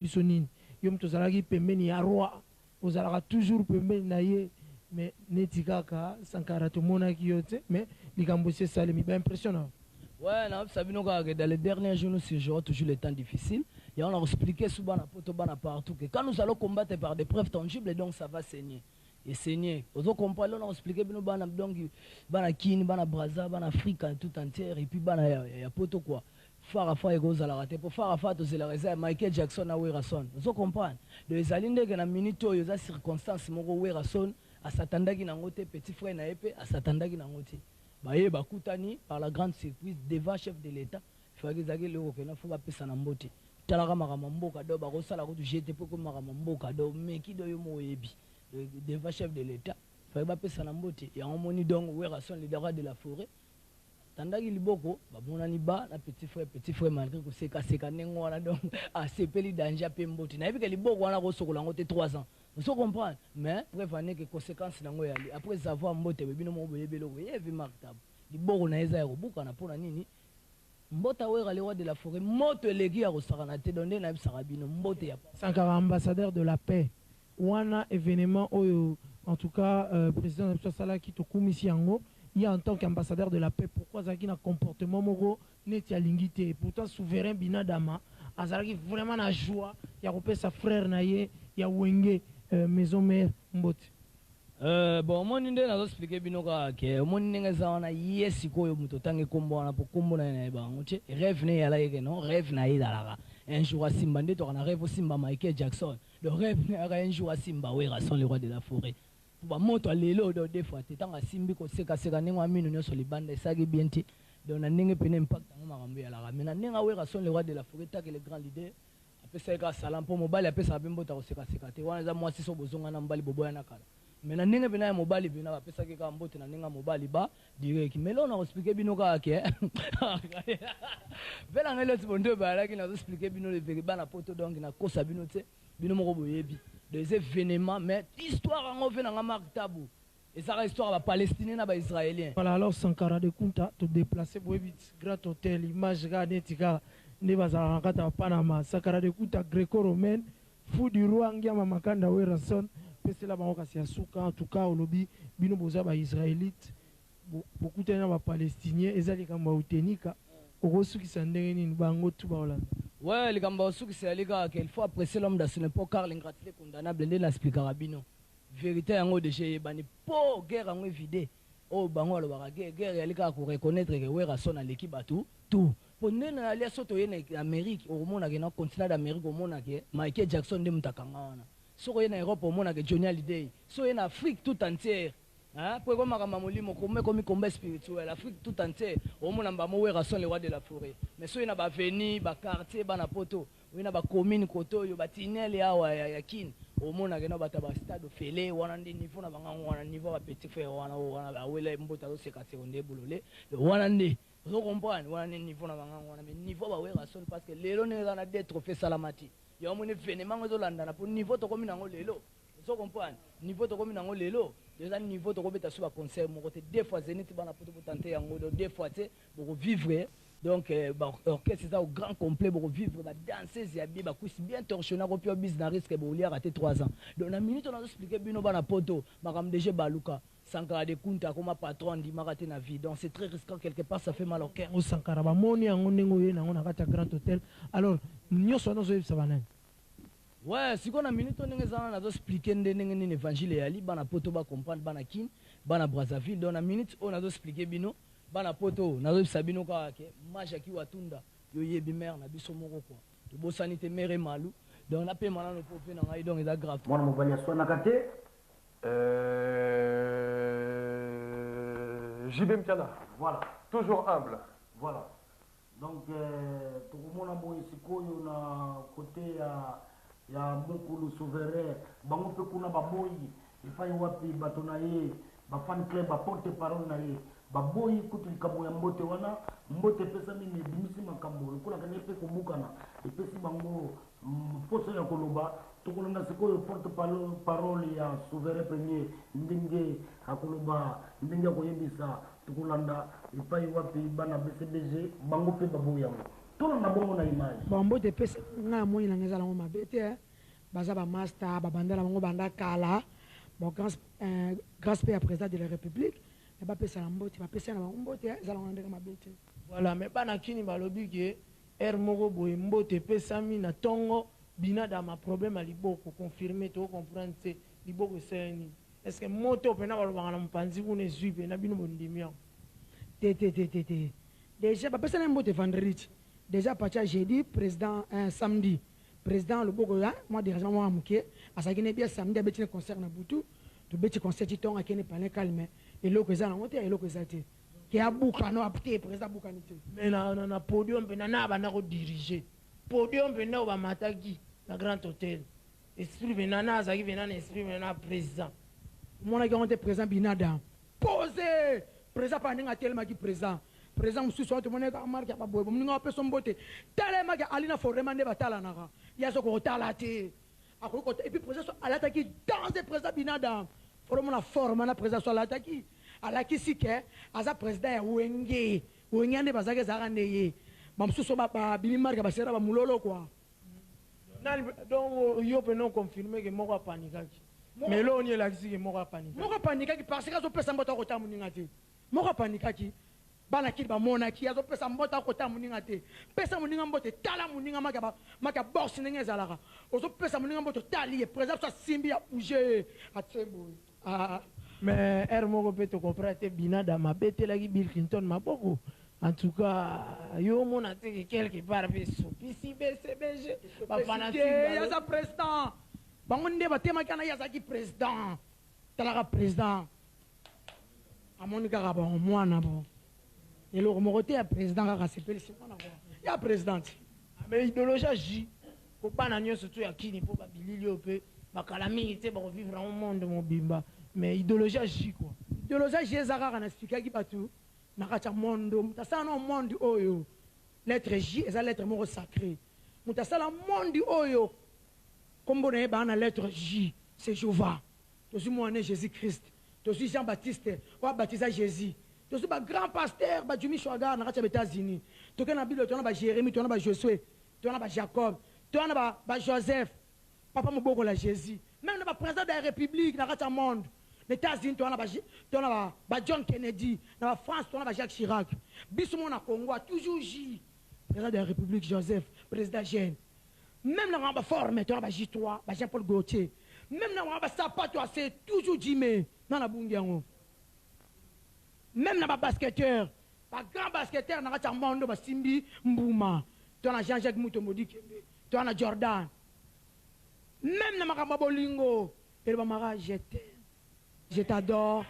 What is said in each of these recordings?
bisonine yom tozalaki pembeni ya roi ozalaka toujours pembeni na ye mais neti kaka Sankara tomonaki yo te mais likambo esi esalemi baimpressionnant. Ouais, non, dans les derniers jours, nous séjournons toujours les temps difficiles. Et on a expliqué souvent partout que quand nous allons combattre par des preuves tangibles, donc ça va saigner. Et saigner. Vous comprenez, on a expliqué que nous avons bana Kini, bana Brazza, bana Afrique tout entière, et puis bana ya poto quoi. Farafa et Goza la raté. Pour Farafa, tu sais la réserve, Michael Jackson a Werason. Vous comprenez? Les alindés qui ont minute, il y a circonstances, mon Werason, à Satanda qui n'a ngoté, petit frère na épée, à Satanda qui n'a ngoté. Baye bakutani par la grande surprise devant chef de l'État. Il faut que les gens ne faut pas passer en mbote. Talaka maramamboka do barosa la route j'étais pour que maramamboka do mais qui do yomo ebi devant chef de l'État. Il faut pas passer en mbote. Et on moni donc Werason les droits de la forêt. Tandaki liboko babonani ba na petit frère malgré que c'est cassé kanengo wana donc a sepeli danger pe mbote. Na ebi que liboko wana ko sokola ngote 3 ans. Vous comprenez? Mais prévenez que les conséquences n'ont pas eu. Après avoir mbote, bino mo boyebelo, yevi martable. Di boko na eza robuka na pona nini? Mbota wera le roi de la forêt, moto legi ya rosaranate donné na bisarabino mbote ya. Sankara ambassadeur de la paix. Wana événement en tout cas président de Sala qui to komisi yango, il y a en tant qu'ambassadeur de la paix pourquoi zaki na comportement moko neti ya lingité pourtant souverain binadama azalaki vraiment na joie ya kopesa frère na ye ya wenge maison mère mbote. Bon, moi ninde na expliquer binoka ke moi ninga zawana yesi ko yo muto tangi kombo na pokombo na ba ngoche rêve ne yala yeke non rêve na idalaka un jour à Simba nde to na rêve Simba Michael Jackson le rêve ne ara un jour à Simba Werason le roi de la forêt ba moto lelo do des fois tanga simbi ko seka seka ninga minu nyo so libanda sagi bienti donc na ninga pene impact ngoma kambe yala mais na ninga Werason le roi de la forêt ta que le grand leader apesa ka salam po mobile apesa bembo ta ko seka seka te wana za mwasi so bozonga na mbali boboya na kala. Mais na ninga bina mobile bina ba pesa ke ka mbote na ninga mobile ba direct mais là on a expliqué bino ka ke vela ngelo tibondo ba la ki na expliquer bino le veri bana poto donc na kosa bino te bino moko boyebi des événements mais histoire en fait na marque tabou et ça histoire ba palestinien na ba israélien. Voilà alors Sankara de Kunta te déplacer boyebi grand hôtel image ga netika ne bazala kata Panama Sankara de Kunta gréco-romaine fou du roi ngama makanda Werason. C'est là en tout cas au lobby bino boza ba israélite beaucoup de gens palestiniens ezali kamba utenika okosuki sandenge ni bango tout ba Hollande. Ouais les kamba osuki c'est les gars qu'il faut apprécier l'homme dans ce n'est pas car l'ingratitude condamnable ndé na expliquer rabino vérité yango de chez bani po guerre en évité oh bango lo ba guerre ya lika ko reconnaître que Werason na l'équipe tout tout pour nena ali soto yene Amérique au mona ke na continent d'Amérique au mona ke Michael Jackson de mutakanga wana. Si vous êtes en Europe, vous avez Johnny Hallyday. Si vous êtes en Afrique tout entière, pour que vous combat spirituel, l'Afrique tout entière, vous avez Werason le roi de la forêt. Mais si vous êtes en Avenue, dans quartier, dans poto, vous êtes en commune, koto, vous êtes en Yakin, vous avez un stade de Félé, vous avez un niveau de petit frère, vous avez un niveau de vous comprenez, vous avez un niveau de Werason parce que les gens ont des trophées Salamati. Il y a un événement pour niveau de commune en lelo. Vous comprenez? Niveau de commune en lelo. Déjà niveau de commune sur un concert, mon côté deux fois zénith bana pour tenter en gros deux fois tu pour vivre. Donc orchestre c'est ça au grand complet pour vivre la danser et bien ba kusi bien torsionné au pire business risque pour lui rater 3 ans. Donc la minute on a expliqué bino bana poto, makam DG Baluka. Sankara de Kunta comme patron dit maraté na vie donc c'est très risquant quelque part ça fait mal au cœur. Au Sankara ba moni en ngoye na ngona kata grand hôtel. Alors nyoso no zo savana. Ouais, si on a minute on a expliqué ndenge évangile ya li bana poto ba comprendre bana kin bana Brazzaville donc na minute on a expliqué bino bana poto na zo sabino ka ke maja ki watunda yo yebi mère na biso moko quoi. To bo sanité mère malu donc na pe mana no popé na ngai donc eza grave. Mwana mobali aswana kate JB Mpiana, voilà, toujours humble. Voilà. Donc, tout le monde a beau ici, na côté ya mokulu souverain, bango pe kuna baboyi, il faut wapi batonaye, ba fan club, ba porte parole na ye, baboyi kutu likabo ya mbote wana, mbote pesa mimi bimisi makambo, kuna kanye pe kumukana, et pesi bango poso ya koloba, tukulanga sikoyo porte parole ya souverain premier, ndenge akoloba, ndenge koyebisa, tukulanda, il faut wapi bana BCBG, bango pe baboyi yango. tolo na bongo na image bon mbote pesa nga moi na ngeza lango mabete baza ba master ba bandela bango banda kala bon grâce à président de la République et ba pesa na mbote ba pesa na bango mbote za lango ndeka mabete voilà mais bana kini balobi ke moko boye mbote pesami na tongo bina da ma problème à liboko confirmer to comprendre c'est liboko c'est est-ce que moto pena balobanga na mpanzi kuna ezwi pena bino bondimia te déjà ba pesa na mbote vendredi déjà parti jeudi président samedi président le boko ya moi dirigeant moi amuke asakine bien samedi abeti concert na butu to beti concert tonga kene palais calme et loko za na moto et loko za te qui a bouka no apte président bouka ni te mais na podium pena na bana ko diriger podium pena ba mataki na grand hôtel esprit pena na azaki pena na esprit pena président mon a garanti président binada posé président pa ndinga tellement qui président mususu wato mone ka marque ba boy mninga wa peso mbote tellement que alina forema ne batala naka yaso ko tala te akoko et puis président alata ki dans le président binada forma na forma na président so alata ki alaki sike aza président ya wenge wengande bazake zaka neye mususu ba bimi marque ba sera ba mulolo quoi donc yo pe non confirmer que moko panikaki mais là on y est là qui moko panikaki parce que azo pesa mboto ko ta muninga te moko panikaki bana kili ba monaki azo pesa mboto ko ta muninga te pesa muninga mbote tala muninga maka box ndenge zalaka ozo pesa muninga mboto tali président so simbi ya bouger atebo mais moko pe to comprendre bina da mabete la ki Bill Clinton maboko en tout cas yo mona te quelque part pe so ici BCBG ba fanatique ya za président bango nde batema kana ya za ki président talaka président amoni kaka ba mwana bo eloko moko te ya président kaka sepelisi mwana bo ya président mais idéologie J ko bana nyonso to ya kini po babilili ope bakala mingi te ba vivre dans un monde mobimba mais idéologie J quoi idéologie J ezaka na expliquer ki batu na kacha mondo mutasala no monde oyo lettre J eza lettre moko sacrée mutasala monde oyo kombo na yeba na lettre J c'est Jéhovah tosi mwana Jésus Christ tosi Jean Baptiste wa baptisa Jésus tosi ba grand pasteur ba Jimmy Shwaga na kacha États-Unis toke na Bible tona ba Jérémie tona ba Josué tona ba Jacob tona ba Joseph papa moboko la Jésus même na ba président de la République na kacha monde les États-Unis tona ba John Kennedy na France tona ba Jacques Chirac biso mona Congo toujours J président de la République Joseph président jeune même dans la forme tona ba J3 ba Jean-Paul Gaultier même dans la sapato c'est toujours Jimé dans la bungiango même dans ba basketteur ba grand basketteur na kacha mondo ba Simbi Mbuma tona Jean-Jacques Mutomodi Kembe tona Jordan même dans ma bolingo et ba mara j'étais je t'adore,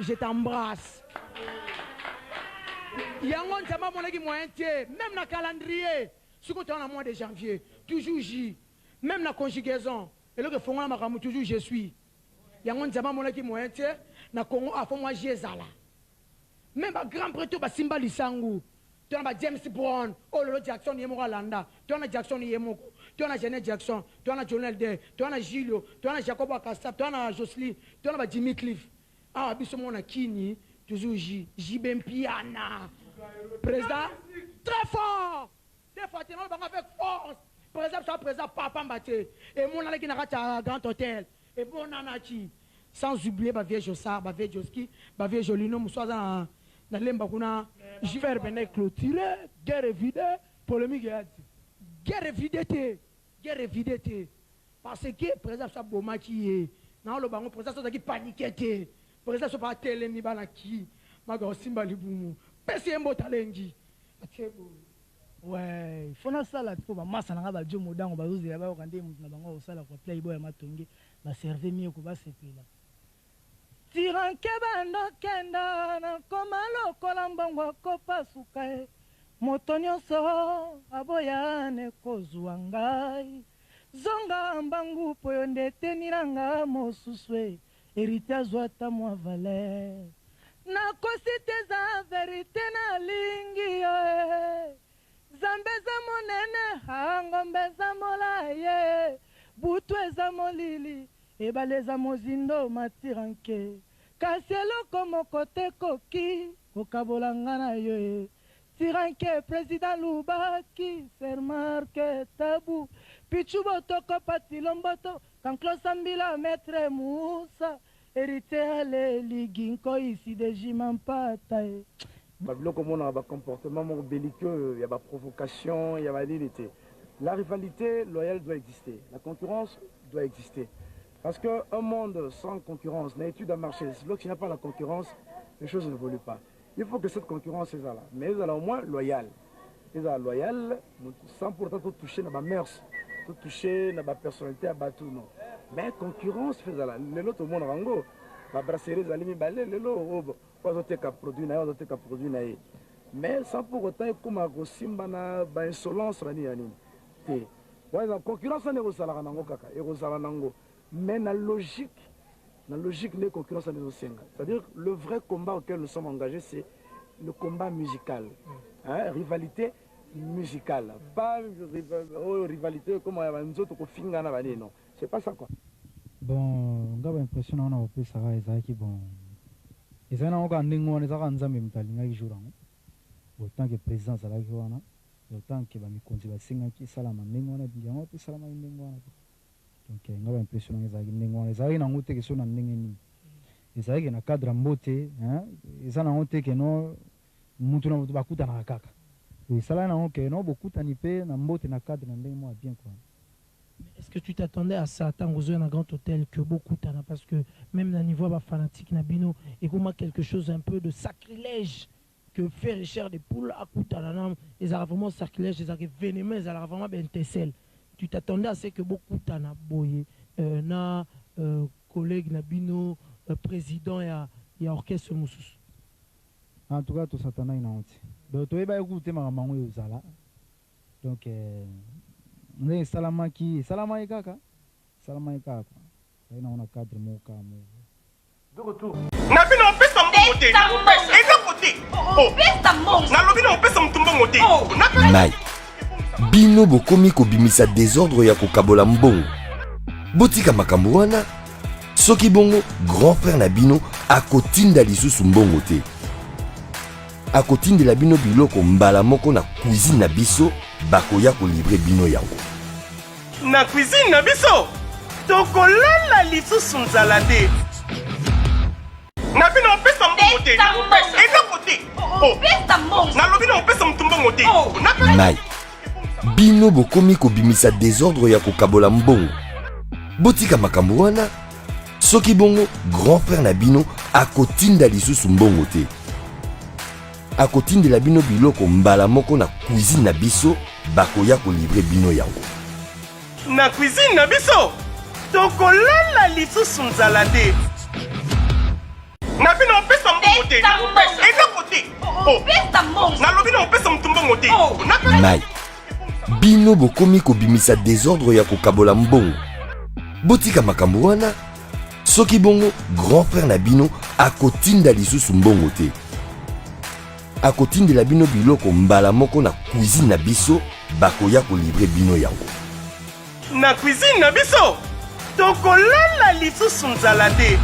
je t'embrasse. Yangon Tama Monaki moyen même dans le calendrier, ce qu'on a mois de janvier, toujours J, même dans la conjugaison, et là que font la maramu toujours je suis. Yangon Tama Monaki moyen na Congo a fait moi Jézala. Même le grand prêtre Simba Lisangu, tu as James Brown, Olo Jackson Yemo Landa, tu as Jackson Yemo. Tu as Janet Jackson, tu as Jonel Day, tu as Gilio, tu as Jacob Akassa, tu as Jocelyne, tu as Jimmy Cliff. Ah, Bissomon a Kini, toujours Jibem Piana. Président, très fort. Très fort, tu as avec force. Président, soit président, papa Mbaté. Et mon allé qui n'a pas grand hôtel. Et bon Nanachi. Sans oublier ma vieille Jossard, ma vieille Joski, ma vieille Jolino, Moussa dans l'Embakuna. Je vais revenir clôturer, guerre vidée, polémique. Guerre vidété parce que président ça boma qui est na lo bango président ça qui paniqué président ça pas telemi bana ki maga simba libumu pesi embo talengi atebo ouais fona sala to ba masa na ba jomo dango ba zozela ba kande mutu na bango sala ko playboy ya matonge ba serve mieux ko ba sepela tiranke bando kenda na komalo kolambongo ko pasuka moto nyonso aboyane kozwa ngai zonga mbangu po yo nde etenilanga mosusu erite azwa ata mwa valer nakosi te eza verite nalingi yo zambe eza monene ngombe eza molaye butu eza molili ebale eza mozindo matiranke kasi eloko moko te koki kokabola nga na yo Tiranke, président Loubaki, Sermarke, Tabou, Pichubotoko, Patilomboto, Kanklo Sambila, Maître Moussa, hérité à Liginko, ici de Jimampatae. Comme on a un comportement belliqueux, il y a des provocations, il y a des vérités. La rivalité loyale doit exister, la concurrence doit exister. Parce qu'un monde sans concurrence n'a étude à marcher. Lorsqu'il n'y a pas la concurrence, les choses n'évoluent pas. Il faut que cette concurrence soit là, mais elle est au moins loyale. Elle est loyale sans pourtant tout toucher dans ma mœurs, tout toucher dans ma personnalité à tout non. Mais concurrence fait ça. Les autres au monde rango, la brasserie les alimi balé, les autres produit na, produit na. Mais sans pour autant comme à Simba na ba insolence rani yani. Ouais, la concurrence n'est pas ça nango kaka, et ça nango. Mais la logique n'est concurrence c'est-à-dire le vrai combat auquel nous sommes engagés, c'est le combat musical, hein, rivalité musicale, pas rivalité comme nous autres qu'on finit na bani non, c'est pas ça quoi. Bon, j'ai l'impression on a ça qui bon. Et ça n'a aucun ningo on ça nzambe mtalinga kijura. Autant que président ça là qui wana, autant que ba mikonzi ba singa ki salama ningo na biyango pe salama ningo na. Donc j'ai l'impression que ningo ça ina ngote que sona ningo. Et ça que na cadre mbote, hein, et ça na ngote que no mutu na bakuta na kaka. Et ça là na ngote que no bakuta ni pe na mbote na cadre na ningo bien quoi. Est-ce que tu t'attendais à ça, tant aux un grand hôtel que beaucoup t'en a, parce que même dans le niveau fanatique Nabino, et comment quelque chose un peu de sacrilège que faire cher des poules à Koutananam, ils ont vraiment sacrilège, ils ont vénémeux, ils ont vraiment bentessel. Tu t'attendais à ce que beaucoup t'en a boyé, na collègue Nabino, président et orchestre Moussous. En tout cas, tout ça t'en a une honte. Donc tu es bien écouté ma maman aux ala. Donc ne salama ki salama ikaka salama ikaka ina ona cadre moka mo De retour. Na bino pesa mbote eza côté oh pesa mbongo na lobino pesa mtumbo mote na mai bino bokomi kobimisa désordre ya kokabola mbongo botika makambo wana soki bongo grand frère na bino akotinda lisusu mbongo te akotindela bino biloko mbala moko na cuisine na biso bakoya kolivre bino yango na cuisine na biso tokolala lisusu nzala te na bino opesa mbongo te eza kote opesa mbongo na lobi na opesa mtumbongo te mai bino bokomi kobimisa désordre ya kokabola mbongo botika makambo wana soki bongo grand frère na bino akotinda lisusu mbongo te akotindela bino biloko mbala moko na cuisine na biso bakoya kolivre bino yango na cuisine na biso tokolala lisusu nzala te na bino opesa mbongo te eza kote opesa mbongo na lobi na opesa mtumbongo te mai bino bokomi kobimisa désordre ya kokabola mbongo botika makambo wana soki bongo grand frère na bino akotinda lisusu mbongo te akotindela bino biloko mbala moko na cuisine na biso bakoya kolivre bino yango na cuisine na biso tokolala lisusu nzala te